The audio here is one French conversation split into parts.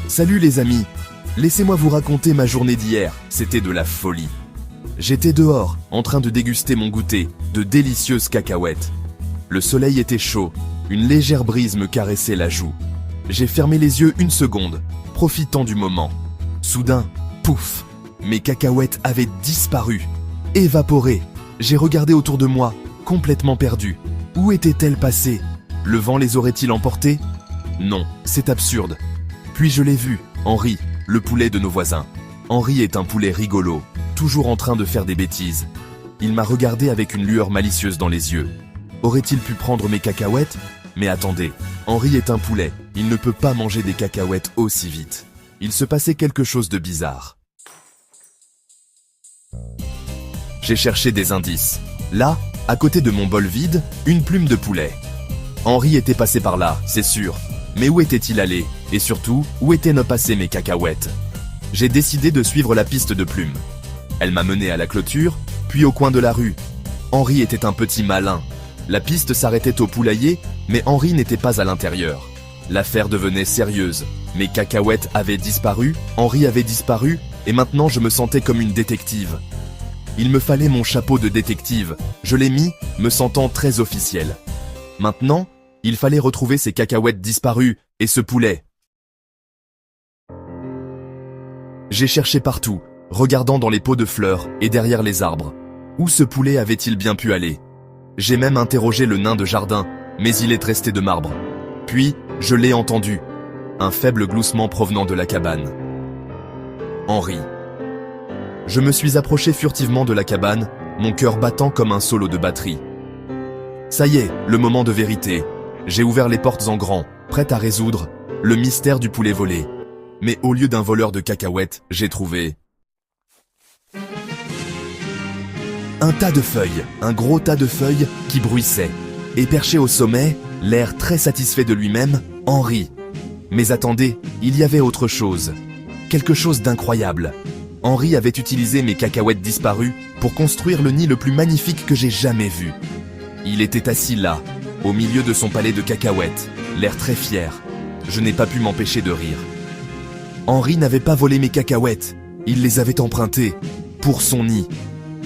Salut les amis, laissez-moi vous raconter ma journée d'hier, c'était de la folie. J'étais dehors, en train de déguster mon goûter, de délicieuses cacahuètes. Le soleil était chaud, une légère brise me caressait la joue. J'ai fermé les yeux une seconde, profitant du moment. Soudain, pouf, mes cacahuètes avaient disparu, évaporées. J'ai regardé autour de moi, complètement perdu. Où étaient-elles passées? Le vent les aurait-il emportées? Non, c'est absurde. Puis je l'ai vu, Henri, le poulet de nos voisins. Henri est un poulet rigolo, toujours en train de faire des bêtises. Il m'a regardé avec une lueur malicieuse dans les yeux. Aurait-il pu prendre mes cacahuètes? Mais attendez, Henri est un poulet, il ne peut pas manger des cacahuètes aussi vite. Il se passait quelque chose de bizarre. J'ai cherché des indices. Là, à côté de mon bol vide, une plume de poulet. Henri était passé par là, c'est sûr. Mais où était-il allé? Et surtout, où étaient passées mes cacahuètes? J'ai décidé de suivre la piste de plume. Elle m'a mené à la clôture, puis au coin de la rue. Henri était un petit malin. La piste s'arrêtait au poulailler, mais Henri n'était pas à l'intérieur. L'affaire devenait sérieuse. Mes cacahuètes avaient disparu, Henri avait disparu, et maintenant je me sentais comme une détective. Il me fallait mon chapeau de détective. Je l'ai mis, me sentant très officiel. Maintenant, il fallait retrouver ces cacahuètes disparues et ce poulet. J'ai cherché partout, regardant dans les pots de fleurs et derrière les arbres. Où ce poulet avait-il bien pu aller? J'ai même interrogé le nain de jardin, mais il est resté de marbre. Puis, je l'ai entendu. Un faible gloussement provenant de la cabane. Henri. Je me suis approché furtivement de la cabane, mon cœur battant comme un solo de batterie. Ça y est, le moment de vérité. J'ai ouvert les portes en grand, prêt à résoudre le mystère du poulet volé. Mais au lieu d'un voleur de cacahuètes, j'ai trouvé un tas de feuilles, un gros tas de feuilles qui bruissait. Et perché au sommet, l'air très satisfait de lui-même, Henri. Mais attendez, il y avait autre chose. Quelque chose d'incroyable. Henri avait utilisé mes cacahuètes disparues pour construire le nid le plus magnifique que j'ai jamais vu. Il était assis là, au milieu de son palais de cacahuètes, l'air très fier. Je n'ai pas pu m'empêcher de rire. Henri n'avait pas volé mes cacahuètes, il les avait empruntées, pour son nid.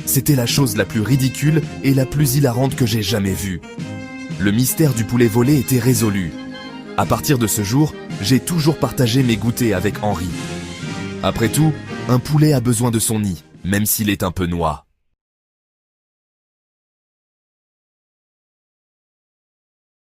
C'était la chose la plus ridicule et la plus hilarante que j'ai jamais vue. Le mystère du poulet volé était résolu. À partir de ce jour, j'ai toujours partagé mes goûters avec Henri. Après tout, un poulet a besoin de son nid, même s'il est un peu noir.